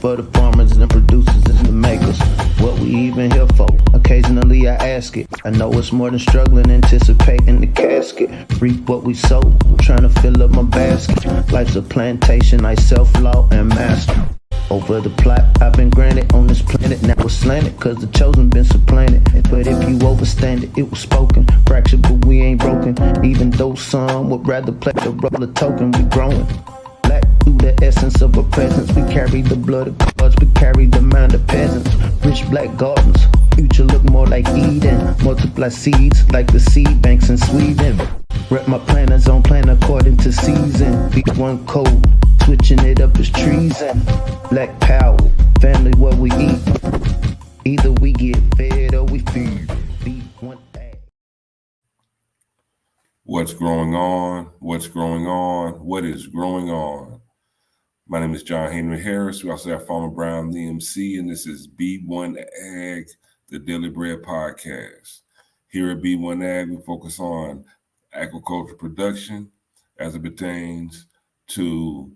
for the farmers and the producers and the makers. What we even here for? Occasionally I ask it. I know it's more than struggling, anticipating the casket. Reap what we sow, I'm trying to fill up my basket. Life's a plantation, I self-law and master. Over the plot I've been granted on this planet. Now it's slanted, cause the chosen been supplanted. But if you overstand it, it was spoken. Fractured, but we ain't broken. Even though some would rather play the role of token, we growing. Black through the essence of a presence. We carry the blood of gods, we carry the mind of peasants. Rich black gardens, future look more like Eden. Multiply seeds like the seed banks in Sweden. Rep my planners on plan according to season. Be one code, switching it up is treason. Black power, family what we eat. Either we get fed or we feed. Be one thing. What's growing on? What's growing on? What is growing on? My name is John Henry Harris. We also have Farmer Brown, the MC, and this is B1 Ag, the Daily Bread Podcast. Here at B1 Ag, we focus on agriculture production as it pertains to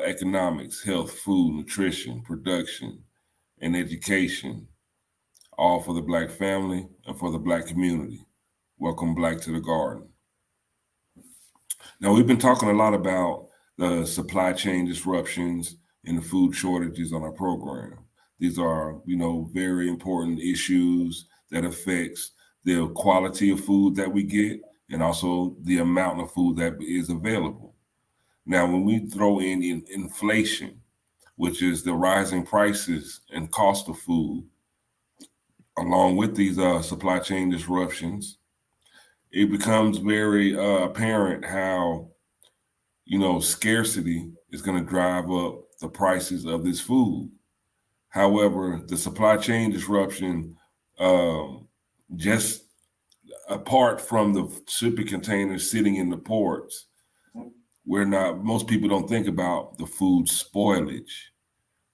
economics, health, food, nutrition, production, and education, all for the Black family and for the Black community. Welcome Black to the garden. Now, we've been talking a lot about the supply chain disruptions and the food shortages on our program. These are, very important issues that affects the quality of food that we get and also the amount of food that is available. Now, when we throw in inflation, which is the rising prices and cost of food, along with these supply chain disruptions, it becomes very apparent how, scarcity is going to drive up the prices of this food. However, the supply chain disruption, just apart from the shipping containers sitting in the ports, most people don't think about the food spoilage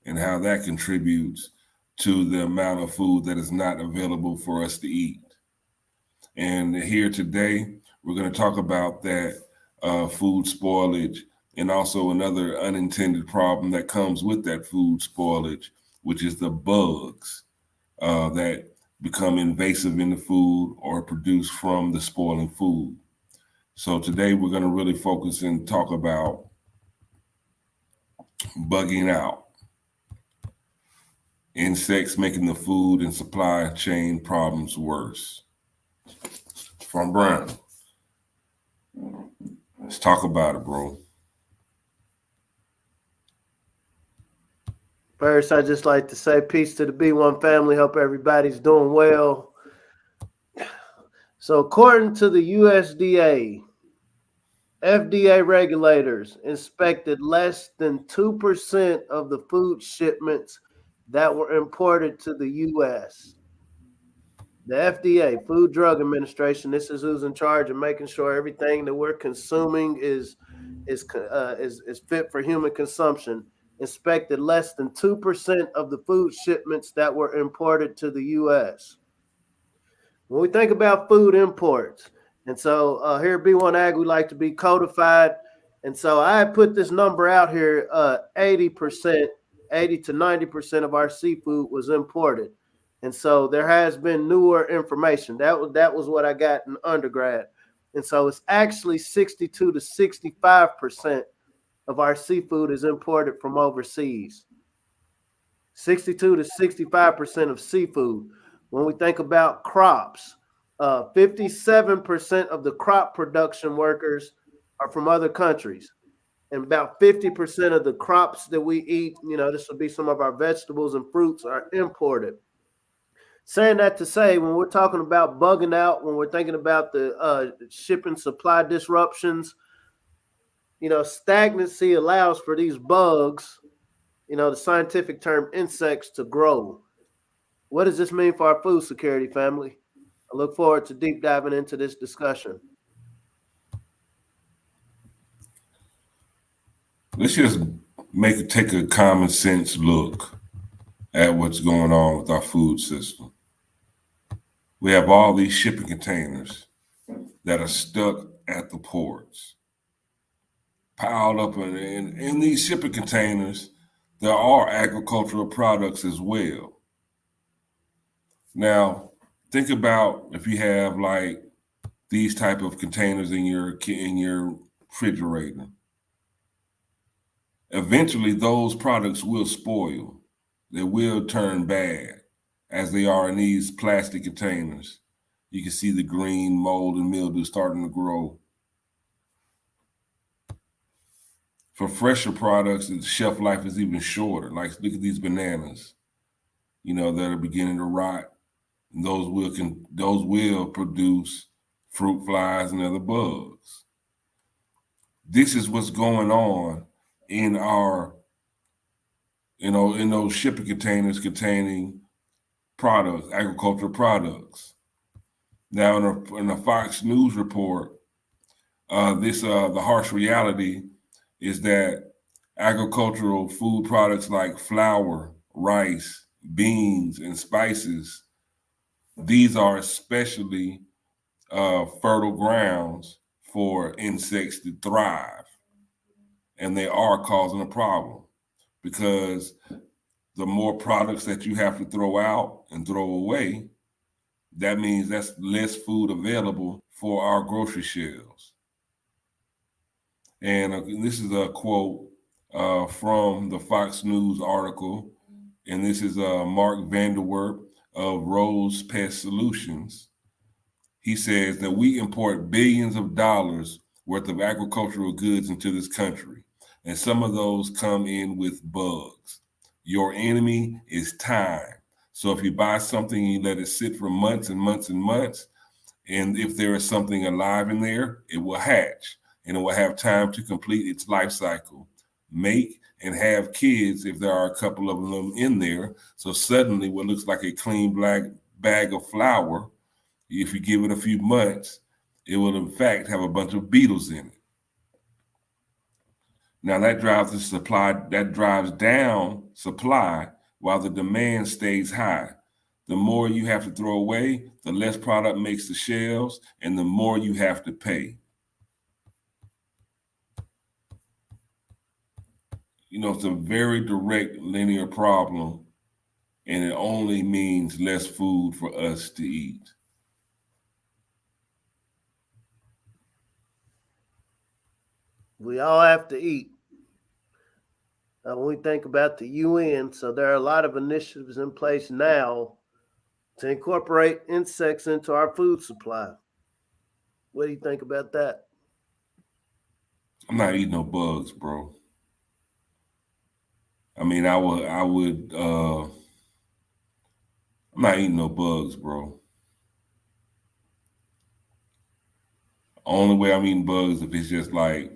and how that contributes to the amount of food that is not available for us to eat. And here today, we're going to talk about that food spoilage and also another unintended problem that comes with that food spoilage, which is the bugs that become invasive in the food or produced from the spoiling food. So today we're going to really focus and talk about bugging out. Insects making the food and supply chain problems worse. From Brown. Let's talk about it, bro. First, I'd just like to say peace to the B1 family. Hope everybody's doing well. So according to the USDA, FDA regulators inspected less than 2% of the food shipments that were imported to the U.S. The FDA, Food Drug Administration, this is who's in charge of making sure everything that we're consuming is fit for human consumption, inspected less than 2% of the food shipments that were imported to the U.S. When we think about food imports, and so here at B1 Ag, we like to be codified. And so I put this number out here, 80 to 90% of our seafood was imported. And so there has been newer information. That was what I got in undergrad. And so it's actually 62 to 65% of our seafood is imported from overseas. 62 to 65% of seafood. When we think about crops, 57% of the crop production workers are from other countries. And about 50% of the crops that we eat, this would be some of our vegetables and fruits, are imported. Saying that to say, when we're talking about bugging out, when we're thinking about the shipping supply disruptions, stagnancy allows for these bugs, the scientific term insects, to grow. What does this mean for our food security, family? I look forward to deep diving into this discussion. Let's just take a common sense look at what's going on with our food system. We have all these shipping containers that are stuck at the ports, piled up in these shipping containers. there are agricultural products as well. Now, think about if you have like these type of containers in your refrigerator. Eventually, those products will spoil. They will turn bad, as they are in these plastic containers. You can see the green mold and mildew starting to grow. For fresher products, the shelf life is even shorter. Like look at these bananas, that are beginning to rot. And those will produce fruit flies and other bugs. This is what's going on in our, in those shipping containers containing products, agricultural products. Now, in a Fox News report, the harsh reality is that agricultural food products like flour, rice, beans, and spices, these are especially fertile grounds for insects to thrive. And they are causing a problem because the more products that you have to throw out and throw away, that means that's less food available for our grocery shelves. And this is a quote from the Fox News article, and this is Mark Vanderwerp of Rose Pest Solutions. He says that we import billions of dollars worth of agricultural goods into this country, and some of those come in with bugs. Your enemy is time. So if you buy something and you let it sit for months and months and months, and if there is something alive in there, it will hatch and it will have time to complete its life cycle, make and have kids if there are a couple of them in there. So suddenly what looks like a clean black bag of flour, if you give it a few months, it will in fact have a bunch of beetles in it. Now that drives down supply while the demand stays high. The more you have to throw away, the less product makes the shelves, and the more you have to pay. It's a very direct linear problem, and it only means less food for us to eat. We all have to eat. When we think about the UN, so there are a lot of initiatives in place now to incorporate insects into our food supply. What do you think about that? I'm not eating no bugs, bro. I mean, I'm not eating no bugs, bro. Only way I'm eating bugs if it's just like,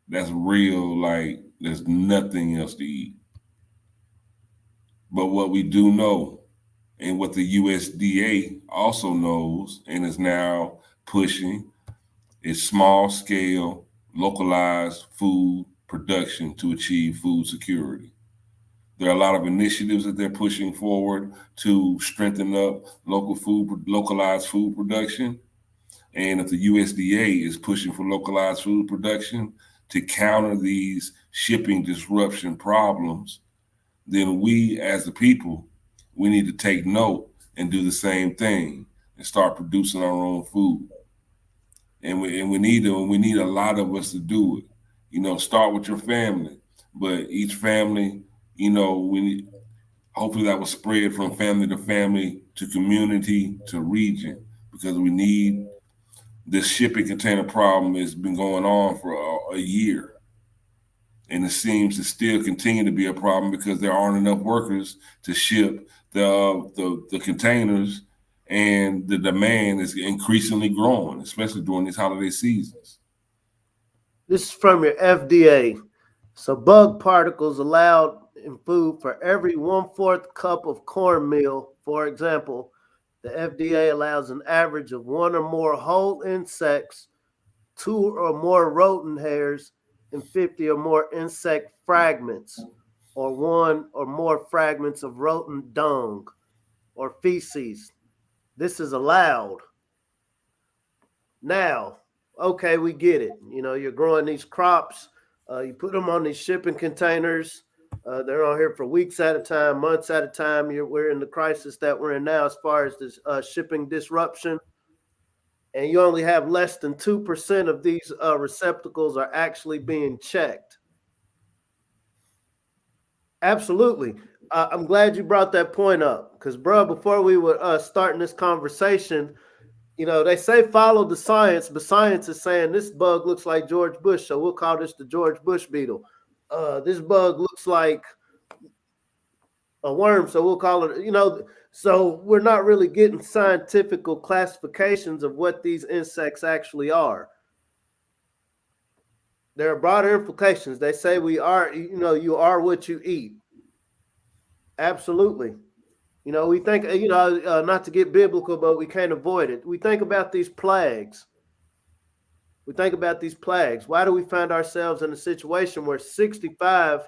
that's real, like there's nothing else to eat. But what we do know, and what the USDA also knows and is now pushing, is small scale, localized food production to achieve food security. There are a lot of initiatives that they're pushing forward to strengthen up localized food production. And if the USDA is pushing for localized food production to counter these shipping disruption problems, then we as the people, we need to take note and do the same thing and start producing our own food. And we need a lot of us to do it. Start with your family, but each family, hopefully that will spread from family to family to community to region, because we need this shipping container problem has been going on for a year. And it seems to still continue to be a problem because there aren't enough workers to ship the containers, and the demand is increasingly growing, especially during these holiday seasons. This is from your FDA. So bug particles allowed in food for every 1/4 cup of cornmeal, for example, the FDA allows an average of one or more whole insects, 2 or more rodent hairs, and 50 or more insect fragments, or 1 or more fragments of rodent dung or feces. This is allowed. Now, okay, we get it. You're growing these crops, you put them on these shipping containers. They're on here for weeks at a time, months at a time. We're in the crisis that we're in now as far as this shipping disruption. And you only have less than 2% of these receptacles are actually being checked. Absolutely. I'm glad you brought that point up because, bro, before we were starting this conversation, they say follow the science, but science is saying this bug looks like George Bush, so we'll call this the George Bush beetle. This bug looks like a worm, so we'll call it, so we're not really getting scientific classifications of what these insects actually are. There are broader implications. They say we are, you are what you eat. Absolutely. We think, not to get biblical, but we can't avoid it. We think about these plagues. Why do we find ourselves in a situation where 65%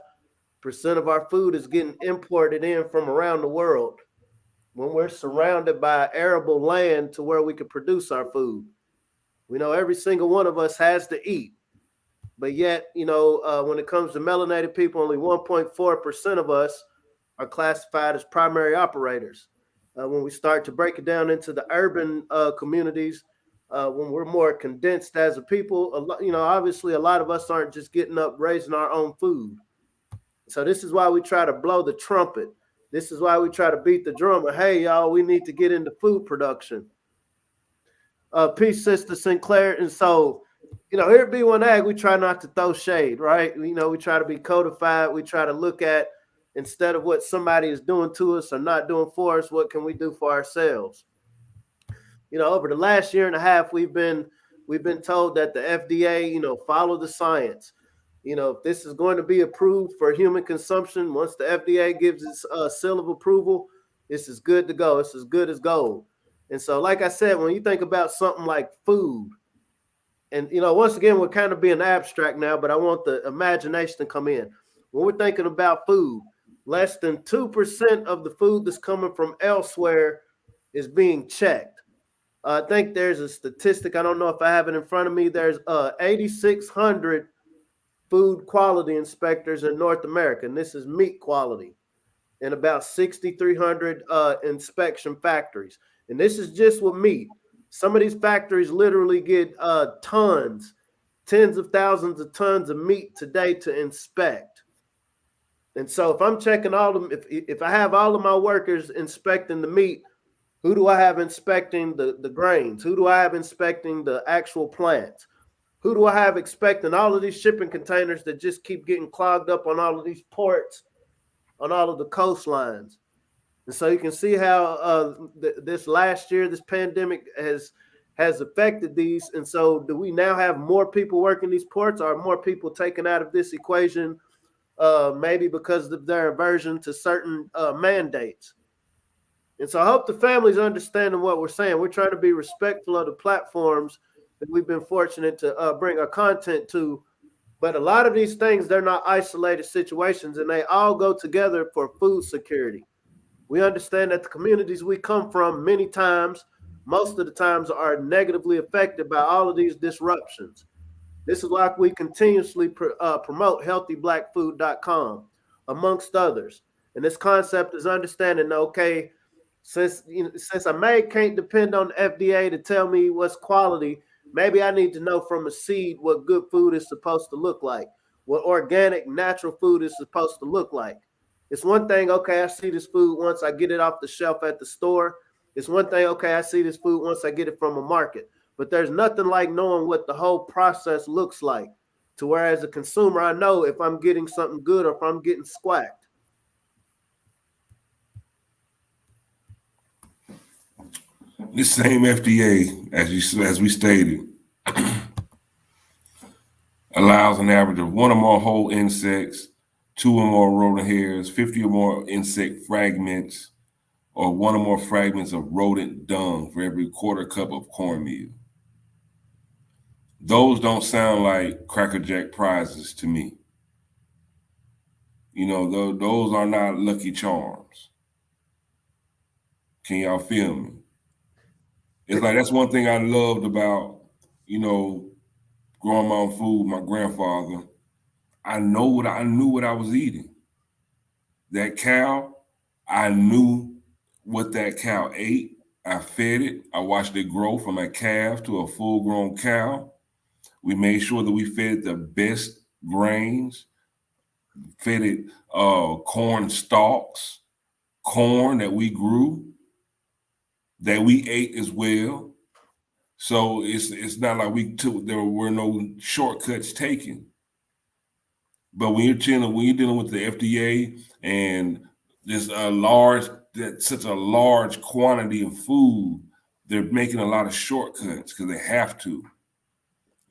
of our food is getting imported in from around the world when we're surrounded by arable land to where we can produce our food? We know every single one of us has to eat. But yet, when it comes to melanated people, only 1.4% of us are classified as primary operators. When we start to break it down into the urban communities, when we're more condensed as a people, obviously a lot of us aren't just getting up raising our own food. So this is why we try to blow the trumpet. This is why we try to beat the drum. Hey, y'all, we need to get into food production. Peace, Sister Sinclair. And so, here at B1 Ag, we try not to throw shade, right? We try to be codified. We try to look at, instead of what somebody is doing to us or not doing for us, what can we do for ourselves? Over the last year and a half, we've been told that the FDA, follow the science. If this is going to be approved for human consumption, once the FDA gives its seal of approval, this is good to go. It's as good as gold. And so, like I said, when you think about something like food, and, once again, we're kind of being abstract now, but I want the imagination to come in. When we're thinking about food, less than 2% of the food that's coming from elsewhere is being checked. I think there's a statistic. I don't know if I have it in front of me. There's 8,600 food quality inspectors in North America, and this is meat quality, and about 6,300 inspection factories. And this is just with meat. Some of these factories literally get tens of thousands of tons of meat today to inspect. And so if I'm checking all of them, if I have all of my workers inspecting the meat, who do I have inspecting the grains? Who do I have inspecting the actual plants? Who do I have inspecting all of these shipping containers that just keep getting clogged up on all of these ports, on all of the coastlines? And so you can see how this last year, this pandemic has affected these. And so do we now have more people working these ports, or more people taken out of this equation, maybe because of their aversion to certain mandates? And so I hope the family's understanding what we're saying. We're trying to be respectful of the platforms that we've been fortunate to bring our content to. But a lot of these things, they're not isolated situations, and they all go together for food security. We understand that the communities we come from many times, most of the times, are negatively affected by all of these disruptions. This is why we continuously promote healthyblackfood.com, amongst others. And this concept is understanding, okay, since I can't depend on the FDA to tell me what's quality, maybe I need to know from a seed what good food is supposed to look like, what organic, natural food is supposed to look like. It's one thing, okay, I see this food once I get it off the shelf at the store. It's one thing, okay, I see this food once I get it from a market. But there's nothing like knowing what the whole process looks like, to where as a consumer, I know if I'm getting something good or if I'm getting squacked. This same FDA, as we stated, allows an average of 1 or more whole insects, 2 or more rodent hairs, 50 or more insect fragments, or 1 or more fragments of rodent dung for every quarter cup of cornmeal. Those don't sound like Cracker Jack prizes to me. Those are not Lucky Charms. Can y'all feel me? It's like, that's one thing I loved about, growing my own food, my grandfather. I knew what I was eating. That cow, I knew what that cow ate. I fed it. I watched it grow from a calf to a full-grown cow. We made sure that we fed it the best grains, fed it corn stalks, corn that we grew, that we ate as well. So it's not like there were no shortcuts taken. But when you're dealing with the FDA and there's such a large quantity of food, they're making a lot of shortcuts because they have to.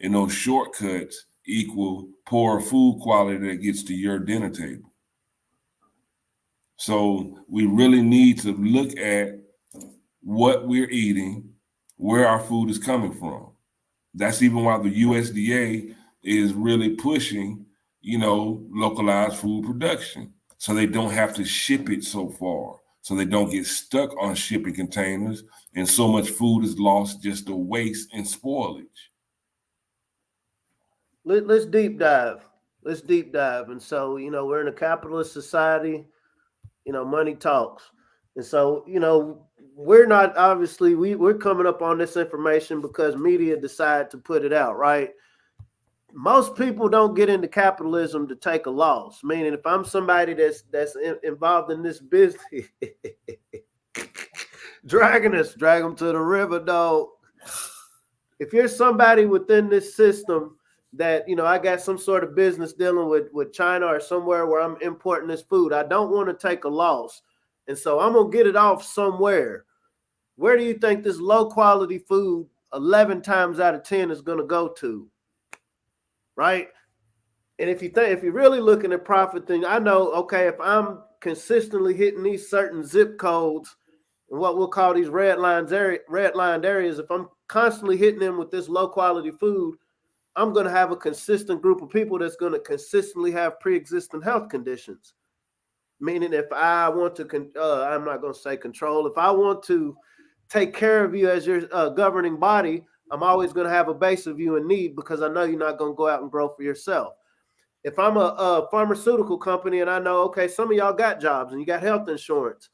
And those shortcuts equal poor food quality that gets to your dinner table. So we really need to look at what we're eating, where our food is coming from. That's even why the USDA is really pushing, localized food production, so they don't have to ship it so far, so they don't get stuck on shipping containers and so much food is lost just to waste and spoilage. Let's deep dive. And so, we're in a capitalist society, money talks. And so, we're not, obviously, we're coming up on this information because media decide to put it out, right? Most people don't get into capitalism to take a loss. Meaning, if I'm somebody that's involved in this business, drag them to the river, dog. If you're somebody within this system that, I got some sort of business dealing with China or somewhere where I'm importing this food, I don't want to take a loss. And so I'm going to get it off somewhere. Where do you think this low quality food 11 times out of 10 is going to go to? Right? And if you're really looking at profit thing, I know, okay, if I'm consistently hitting these certain zip codes and what we'll call these redlined areas, if I'm constantly hitting them with this low quality food, I'm going to have a consistent group of people that's going to consistently have pre-existing health conditions. Meaning if I want to, I'm not going to say control, if I want to take care of you as your governing body, I'm always going to have a base of you in need because I know you're not going to go out and grow for yourself. If I'm a pharmaceutical company and I know, okay, some of y'all got jobs and you got health insurance,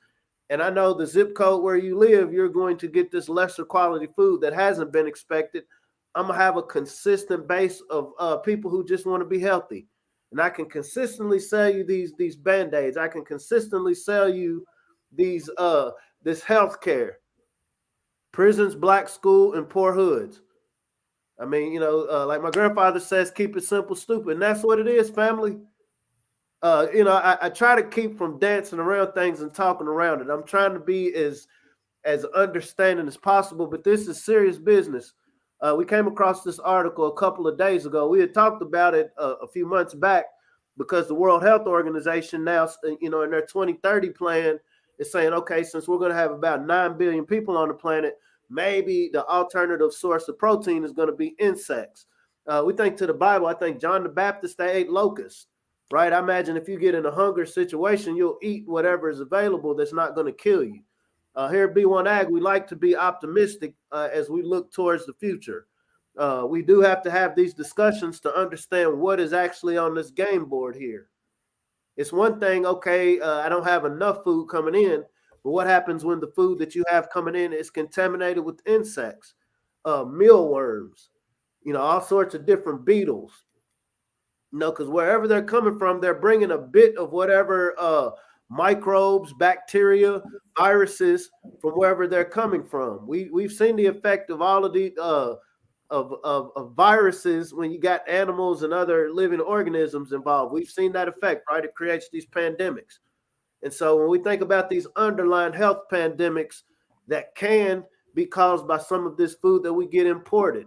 and I know the zip code where you live, you're going to get this lesser quality food that hasn't been expected, I'm going to have a consistent base of people who just want to be healthy. And I can consistently sell you these Band-Aids. I can consistently sell you this health care. Prisons, black school, and poor hoods. I mean, like my grandfather says, keep it simple, stupid. And that's what it is, family. I try to keep from dancing around things and talking around it. I'm trying to be as understanding as possible, but this is serious business. We came across this article a couple of days ago. We had talked about it a few months back because the World Health Organization now, in their 2030 plan is saying, okay, since we're going to have about 9 billion people on the planet, maybe the alternative source of protein is going to be insects. We think to the Bible, I think John the Baptist, they ate locusts, right? I imagine if you get in a hunger situation, you'll eat whatever is available that's not going to kill you. Here at B1 Ag, we like to be optimistic as we look towards the future. We do have to have these discussions to understand what is actually on this game board here. It's one thing, okay, I don't have enough food coming in, but what happens when the food that you have coming in is contaminated with insects, mealworms, all sorts of different beetles? Because wherever they're coming from, they're bringing a bit of whatever microbes, bacteria, viruses from wherever they're coming from. We've seen the effect of all of the of viruses when you got animals and other living organisms involved. We've seen that effect, right? It creates these pandemics. And so when we think about these underlying health pandemics that can be caused by some of this food that we get imported,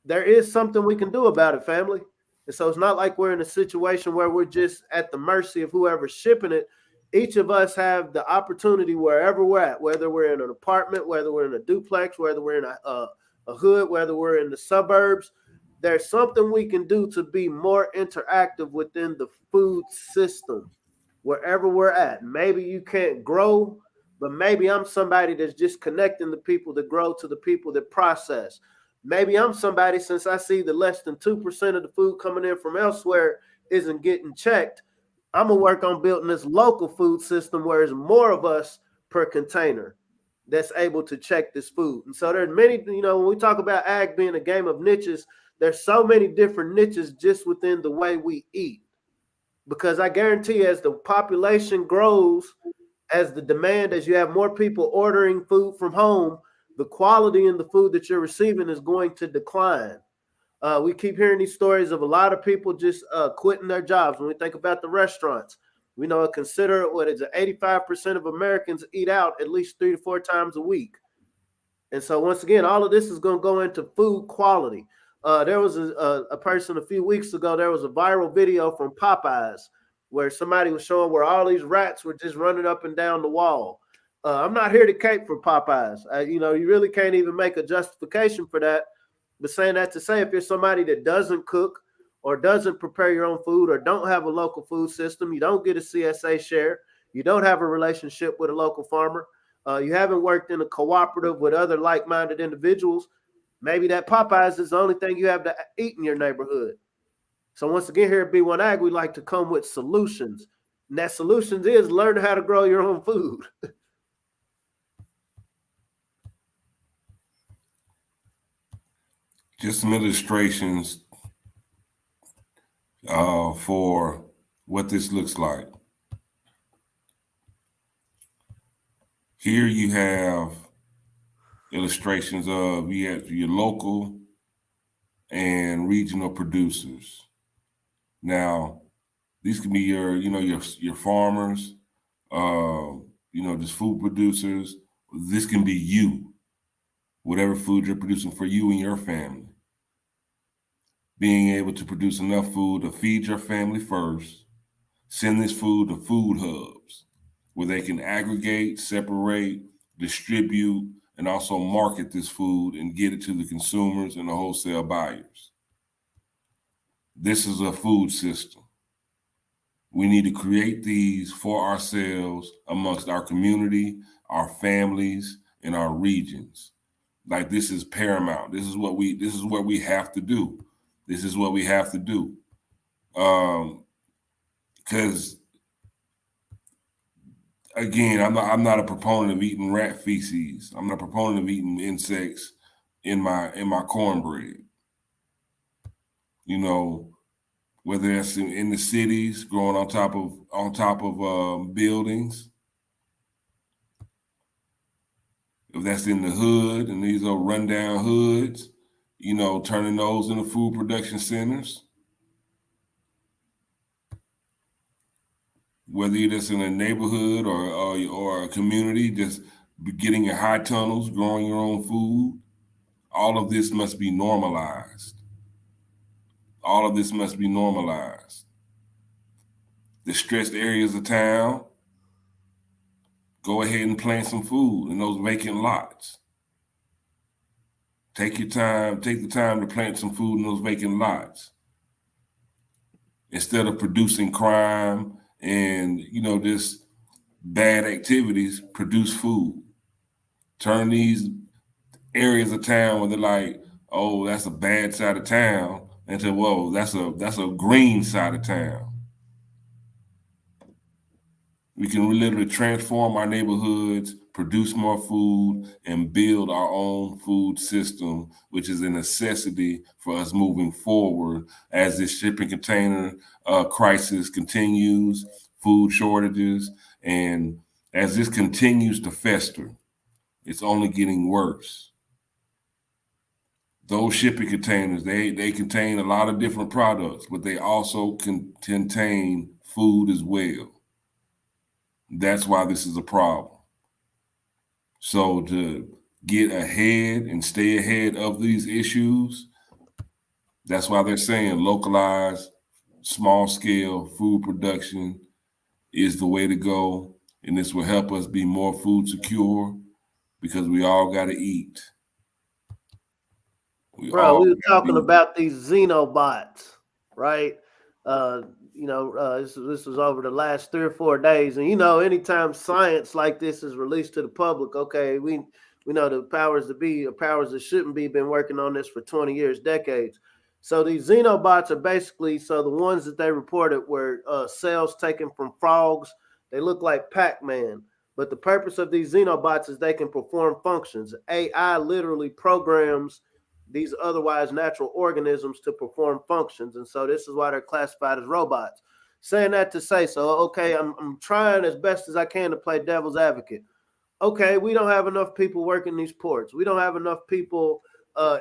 there is something we can do about it, family. And so it's not like we're in a situation where we're just at the mercy of whoever's shipping it. Each of us have the opportunity wherever we're at, whether we're in an apartment, whether we're in a duplex, whether we're in a hood, whether we're in the suburbs. There's something we can do to be more interactive within the food system, wherever we're at. Maybe you can't grow, but maybe I'm somebody that's just connecting the people that grow to the people that process. Maybe I'm somebody, since I see that less than 2% of the food coming in from elsewhere isn't getting checked, I'm gonna work on building this local food system where there's more of us per container that's able to check this food. And so there's many, when we talk about ag being a game of niches, there's so many different niches just within the way we eat. Because I guarantee you, as the population grows, as the demand, as you have more people ordering food from home, the quality in the food that you're receiving is going to decline. We keep hearing these stories of a lot of people just quitting their jobs. When we think about the restaurants, we know consider what is it, 85% of Americans eat out at least 3 to 4 times a week. And so once again, all of this is going to go into food quality. There was a person a few weeks ago, there was a viral video from Popeyes where somebody was showing where all these rats were just running up and down the wall. I'm not here to cape for Popeyes. You really can't even make a justification for that. But saying that to say, if you're somebody that doesn't cook or doesn't prepare your own food or don't have a local food system, you don't get a CSA share, you don't have a relationship with a local farmer, you haven't worked in a cooperative with other like-minded individuals, maybe that Popeyes is the only thing you have to eat in your neighborhood. So once again, here at B1 Ag, we like to come with solutions. And that solutions is learn how to grow your own food. Just some illustrations for what this looks like. Here you have illustrations of your local and regional producers. Now, these can be your farmers, just food producers. This can be you, whatever food you're producing for you and your family. Being able to produce enough food to feed your family first, send this food to food hubs where they can aggregate, separate, distribute, and also market this food and get it to the consumers and the wholesale buyers. This is a food system. We need to create these for ourselves amongst our community, our families, and our regions. Like, this is paramount. This is what we have to do. This is what we have to do. Because again, I'm not a proponent of eating rat feces. I'm not a proponent of eating insects in my cornbread. Whether it's in the cities, growing on top of buildings, if that's in the hood, and these are rundown hoods, turning those into food production centers. Whether you're just in a neighborhood or a community, just getting your high tunnels, growing your own food, all of this must be normalized. All of this must be normalized. The stressed areas of town, go ahead and plant some food in those vacant lots. Take the time to plant some food in those vacant lots. Instead of producing crime and, just bad activities, produce food. Turn these areas of town where they're like, oh, that's a bad side of town, into, whoa, that's a green side of town. We can literally transform our neighborhoods, produce more food, and build our own food system, which is a necessity for us moving forward as this shipping container crisis continues, food shortages, and as this continues to fester, it's only getting worse. Those shipping containers, they contain a lot of different products, but they also contain food as well. That's why this is a problem. So to get ahead and stay ahead of these issues, that's why they're saying localized, small scale food production is the way to go. And this will help us be more food secure because we all got to eat. We were talking about these Xenobots, right? This was over the last 3 or 4 days. And, anytime science like this is released to the public, okay, we know the powers that be or powers that shouldn't be been working on this for 20 years, decades. So these Xenobots are basically, so the ones that they reported were cells taken from frogs. They look like Pac-Man. But the purpose of these Xenobots is they can perform functions. AI literally programs these otherwise natural organisms to perform functions. And so this is why they're classified as robots. Saying that to say, so, okay, I'm trying as best as I can to play devil's advocate. Okay, we don't have enough people working these ports. We don't have enough people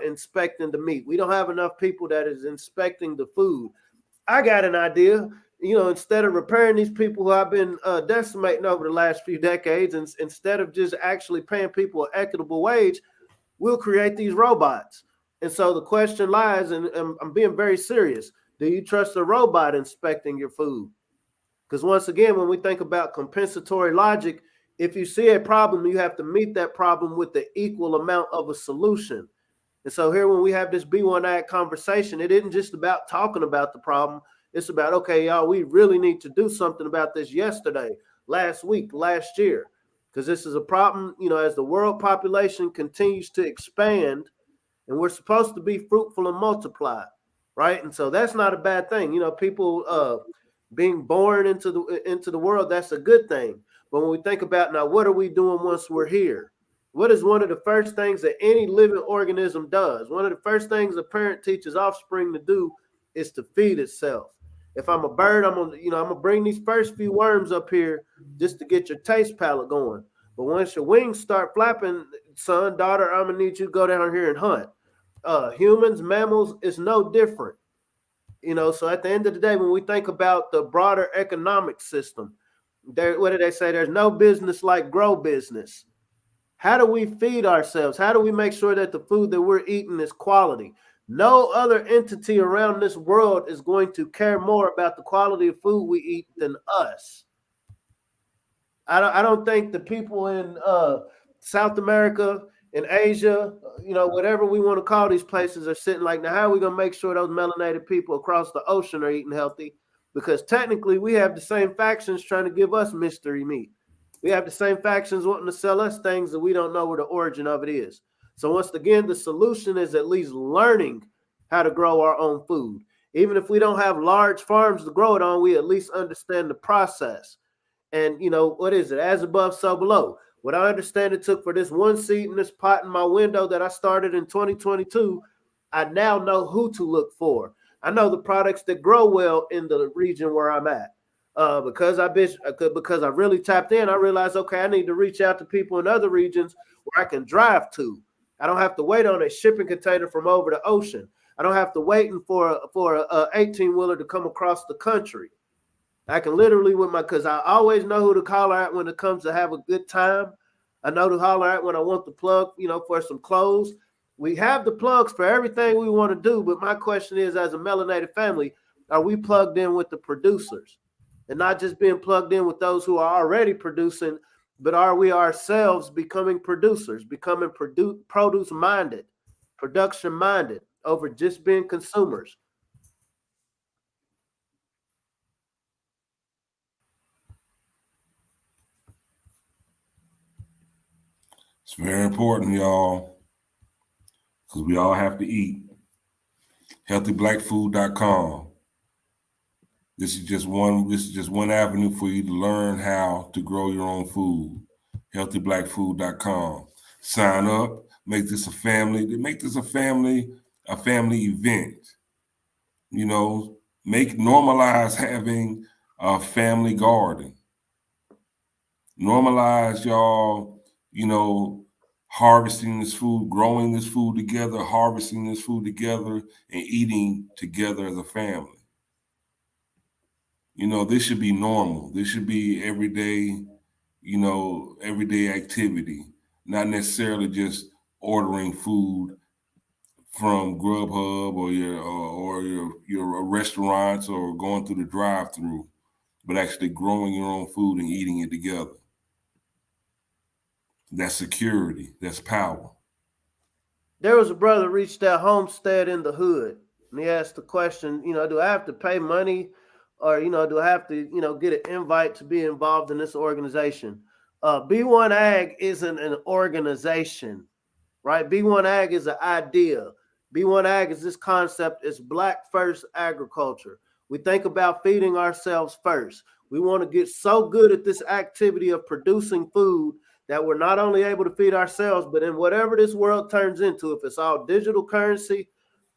inspecting the meat. We don't have enough people that is inspecting the food. I got an idea. Instead of repairing these people who I've been decimating over the last few decades, and instead of just actually paying people an equitable wage, we'll create these robots. And so the question lies, and I'm being very serious, do you trust a robot inspecting your food? Because once again, when we think about compensatory logic, if you see a problem, you have to meet that problem with the equal amount of a solution. And so here, when we have this B1 Ag conversation, it isn't just about talking about the problem. It's about, okay, y'all, we really need to do something about this yesterday, last week, last year, because this is a problem, as the world population continues to expand, and we're supposed to be fruitful and multiply, right? And so that's not a bad thing. People being born into the world, that's a good thing. But when we think about now, what are we doing once we're here? What is one of the first things that any living organism does? One of the first things a parent teaches offspring to do is to feed itself. If I'm a bird, I'm gonna bring these first few worms up here just to get your taste palate going. But once your wings start flapping, son, daughter, I'm gonna need you to go down here and hunt. Humans, mammals, is no different. So at the end of the day, when we think about the broader economic system, what do they say? There's no business like grow business. How do we feed ourselves? How do we make sure that the food that we're eating is quality? No other entity around this world is going to care more about the quality of food we eat than us. I don't think the people in South America, in Asia, whatever we want to call these places, are sitting like, now how are we going to make sure those melanated people across the ocean are eating healthy? Because technically we have the same factions trying to give us mystery meat. We have the same factions wanting to sell us things that we don't know where the origin of it is. So once again, the solution is at least learning how to grow our own food. Even if we don't have large farms to grow it on, we at least understand the process. And what is it? As above, so below. What I understand it took for this one seed in this pot in my window that I started in 2022, I now know who to look for. I know the products that grow well in the region where I'm at. Because I really tapped in, I realized, okay, I need to reach out to people in other regions where I can drive to. I don't have to wait on a shipping container from over the ocean. I don't have to wait for a 18-wheeler to come across the country. I can literally because I always know who to holler at when it comes to have a good time. I know to holler at when I want the plug, for some clothes. We have the plugs for everything we want to do, but my question is, as a melanated family, are we plugged in with the producers? And not just being plugged in with those who are already producing, but are we ourselves becoming producers, becoming produce-minded, production-minded over just being consumers? It's very important, y'all, because we all have to eat. HealthyBlackFood.com. This is just one avenue for you to learn how to grow your own food. HealthyBlackFood.com. Sign up. Make this a family. Make this a family event. Normalize having a family garden. Normalize y'all, harvesting this food, growing this food together, harvesting this food together, and eating together as a family. This should be normal. This should be everyday activity, not necessarily just ordering food from Grubhub or your restaurants or going through the drive-through, but actually growing your own food and eating it together. That's security. That's power. There was a brother reached out, homestead in the hood, and he asked the question, do I have to pay money, or do I have to get an invite to be involved in this organization? B1 Ag isn't an organization, right? B1 Ag is an idea. B1 Ag is this concept, it's Black first agriculture. We think about feeding ourselves first. We want to get so good at this activity of producing food that we're not only able to feed ourselves, but in whatever this world turns into, if it's all digital currency,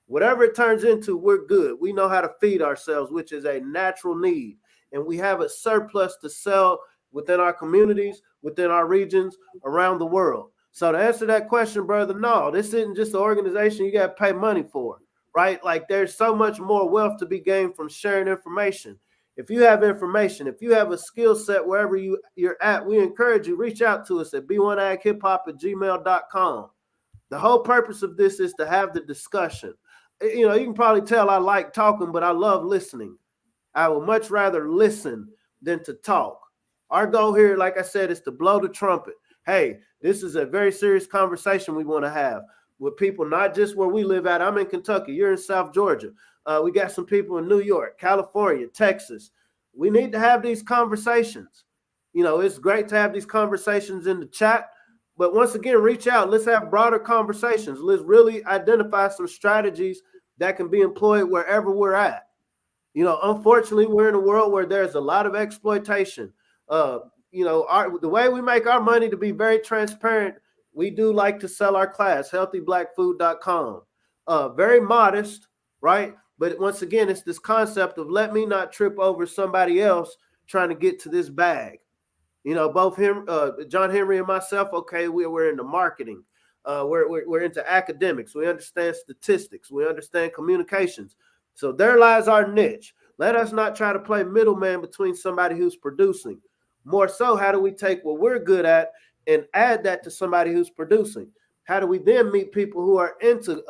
whatever it turns into, we're good. We know how to feed ourselves, which is a natural need. And we have a surplus to sell within our communities, within our regions, around the world. So to answer that question, brother, no, this isn't just an organization you got to pay money for, right? Like there's so much more wealth to be gained from sharing information. If you have information, if you have a skill set wherever you're at, we encourage you, reach out to us at b1aghiphop@gmail.com. The whole purpose of this is to have the discussion. You know, you can probably tell I like talking, but I love listening. I would much rather listen than to talk. Our goal here, like I said, is to blow the trumpet. Hey, this is a very serious conversation we want to have with people, not just where we live at. I'm in Kentucky. You're in South Georgia. We got some people in New York, California, Texas. We need to have these conversations. You know, it's great to have these conversations in the chat, but once again, reach out. Let's have broader conversations. Let's really identify some strategies that can be employed wherever we're at. You know, unfortunately, we're in a world where there's a lot of exploitation. You know, the way we make our money, to be very transparent, we do like to sell our class, healthyblackfood.com. Very modest, right? But once again, it's this concept of let me not trip over somebody else trying to get to this bag. You know, both him, John Henry and myself, okay, we're into marketing. We're into academics. We understand statistics. We understand communications. So there lies our niche. Let us not try to play middleman between somebody who's producing. More so, how do we take what we're good at and add that to somebody who's producing? How do we then meet people who are into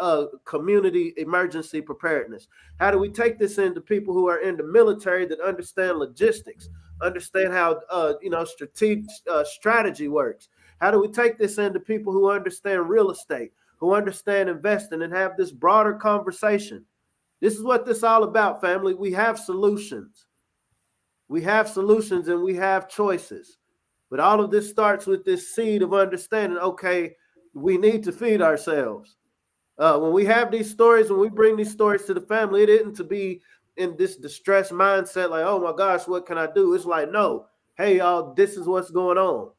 community emergency preparedness? How do we take this into people who are in the military that understand logistics, understand how strategy works? How do we take this into people who understand real estate, who understand investing, and have this broader conversation? This is what this is all about, family. We have solutions. We have solutions and we have choices. But all of this starts with this seed of understanding, okay, we need to feed ourselves. When we have these stories, when we bring these stories to the family, it isn't to be in this distressed mindset like, oh my gosh, what can I do? It's like, no, hey, y'all, this is what's going on.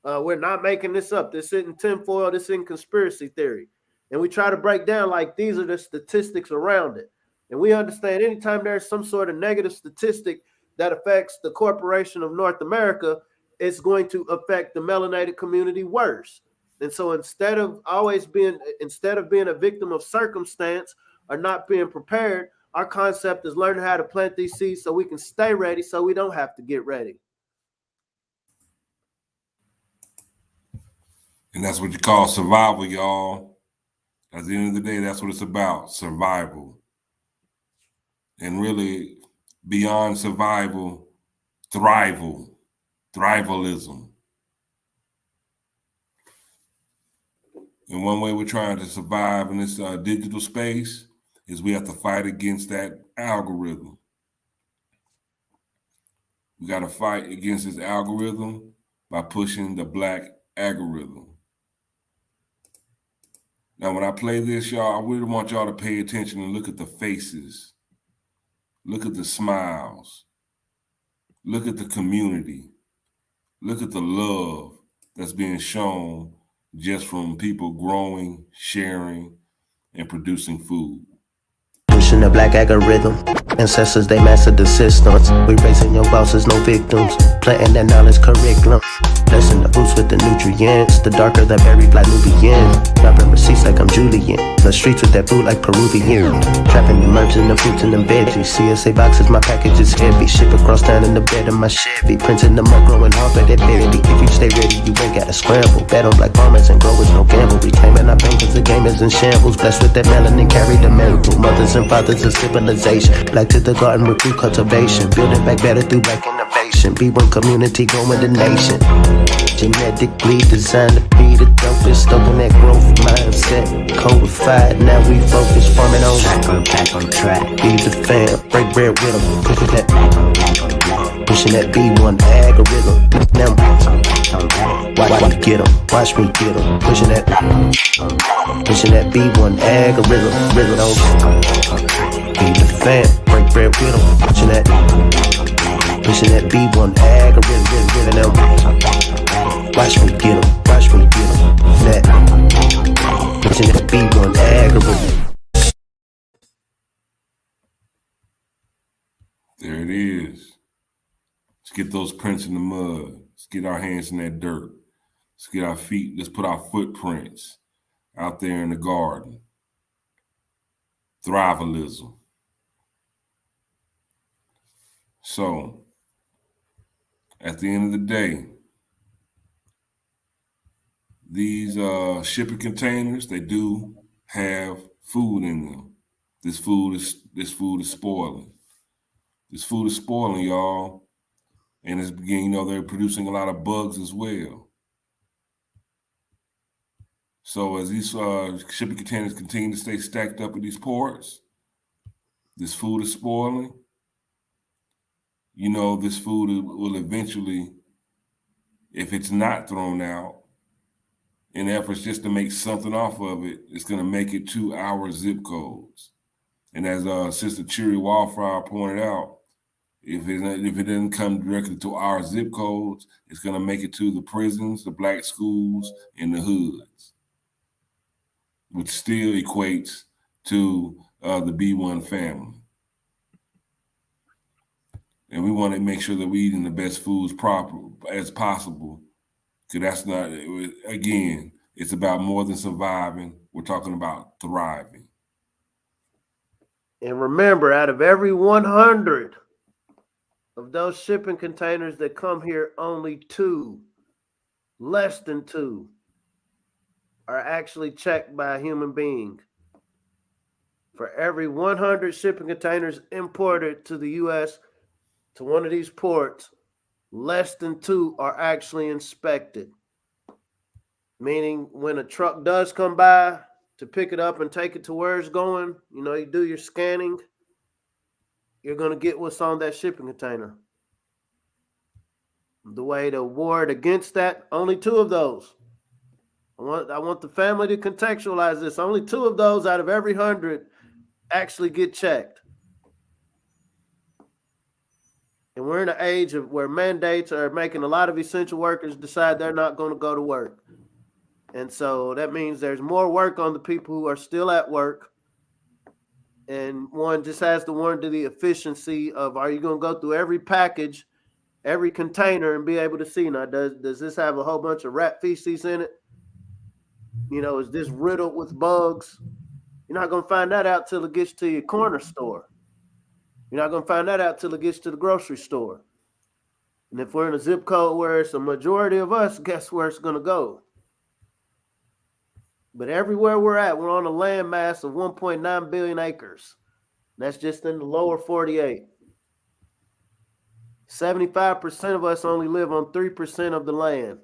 We're not making this up. This isn't tinfoil. This isn't conspiracy theory. And we try to break down like these are the statistics around it. And we understand anytime there's some sort of negative statistic that affects the corporation of North America, it's going to affect the melanated community worse. And so instead of being a victim of circumstance or not being prepared, our concept is learning how to plant these seeds so we can stay ready so we don't have to get ready. And that's what you call survival, y'all. At the end of the day, that's what it's about, survival. And really, beyond survival, thrivalism. And one way we're trying to survive in this digital space is we have to fight against that algorithm. We got to fight against this algorithm by pushing the Black algorithm. Now, when I play this, y'all, I really want y'all to pay attention and look at the faces. Look at the smiles. Look at the community. Look at the love that's being shown just from people growing, sharing, and producing food. Pushing the Black algorithm. Ancestors, they mastered the systems. We raising your bosses, no victims. Planting that knowledge curriculum. Blessing the roots with the nutrients. The darker the berry, black Nubian. Dropping receipts like I'm Julian. The streets with that food like Peruvian. Trapping the merch and the fruits and the veggies. CSA boxes, my package is heavy. Ship across town in the bed of my Chevy. Printing them up, growing hard for that baby. If you stay ready, you ain't gotta scramble. Bet on black farmers and growers, no gamble. Reclaiming our pain cause the game is in shambles. Blessed with that melanin, carry the mantle. Mothers and fathers of civilization. Black to the garden with food cultivation. Building back better through black innovation. nation. B1 community growing the nation. Genetically designed to be the dopest, stoking that growth mindset. Codified, now we focus, farming on back on track. Feed the fam, break bread with them, pushing that B1 algorithm. Now watch me get them, pushing that B1 algorithm. Feed the fam, break bread with them, pushing that B1 algorithm. Now watch me get them. That pushing that B1 algorithm. There it is. Let's get those prints in the mud. Let's get our hands in that dirt. Let's get our feet. Let's put our footprints out there in the garden. Thrivalism. So, at the end of the day, these shipping containers, they do have food in them. This food is spoiling. This food is spoiling, y'all. And it's beginning, they're producing a lot of bugs as well. So as these shipping containers continue to stay stacked up at these ports, this food is spoiling. This food will eventually, if it's not thrown out, in efforts just to make something off of it, it's going to make it to our zip codes. And as Sister Cheery Wildfire pointed out, if it doesn't come directly to our zip codes, it's going to make it to the prisons, the black schools, and the hoods, which still equates to the B1 family. And we want to make sure that we're eating the best foods as possible, because that's not, again, it's about more than surviving. We're talking about thriving. And remember, out of every 100 of those shipping containers that come here, only 2, less than 2, are actually checked by a human being. For every 100 shipping containers imported to the U.S., to one of these ports, less than 2 are actually inspected. Meaning when a truck does come by to pick it up and take it to where it's going, you do your scanning, you're going to get what's on that shipping container. The way to ward against that, only 2 of those. I want the family to contextualize this. Only 2 of those out of every 100 actually get checked. And we're in an age where mandates are making a lot of essential workers decide they're not going to go to work. And so that means there's more work on the people who are still at work. And one just has to wonder the efficiency of, are you going to go through every package, every container, and be able to see, now, does this have a whole bunch of rat feces in it? Is this riddled with bugs? You're not going to find that out till it gets to your corner store. You're not going to find that out till it gets to the grocery store. And if we're in a zip code where it's a majority of us, guess where it's going to go? But everywhere we're at, we're on a landmass of 1.9 billion acres. That's just in the lower 48. 75% of us only live on 3% of the land.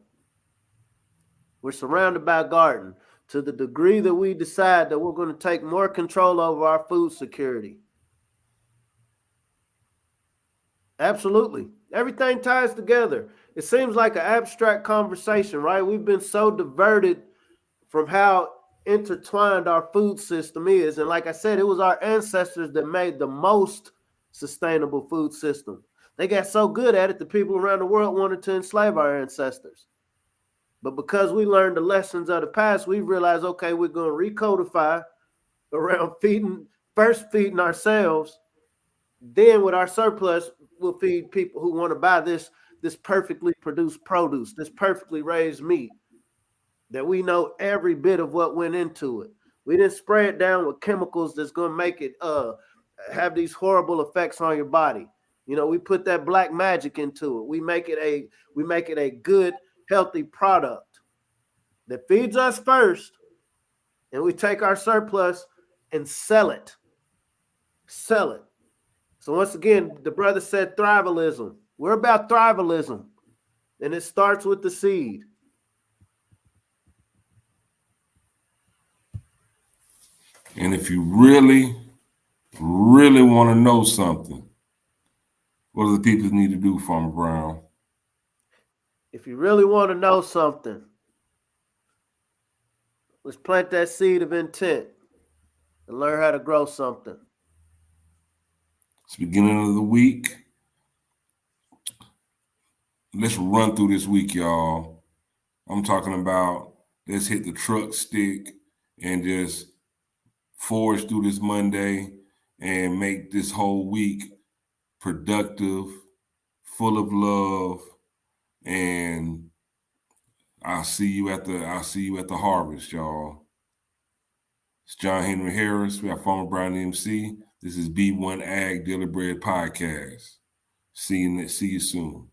We're surrounded by a garden. To the degree that we decide that we're going to take more control over our food security. Absolutely. Everything ties together. It seems like an abstract conversation, right? We've been so diverted from how intertwined our food system is. And like I said, it was our ancestors that made the most sustainable food system. They got so good at it, the people around the world wanted to enslave our ancestors. But because we learned the lessons of the past, we realized, okay, we're going to recodify around first feeding ourselves. Then with our surplus, we'll feed people who want to buy this perfectly produced produce, this perfectly raised meat, that we know every bit of what went into it. We didn't spray it down with chemicals that's going to make it have these horrible effects on your body. We put that black magic into it. We make it a good, healthy product that feeds us first, and we take our surplus and sell it. So once again, the brother said thrivalism. We're about thrivalism, and it starts with the seed. And if you really, really want to know something, what do the people need to do, Farmer Brown? If you really want to know something, let's plant that seed of intent and learn how to grow something. It's the beginning of the week. Let's run through this week, y'all. I'm talking about let's hit the truck stick and just forge through this Monday and make this whole week productive, full of love, and I'll see you at the harvest, y'all. It's John Henry Harris. We have Farmer Brown MC. This is B1 Ag Daily Bread Podcast. See you soon.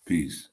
Peace.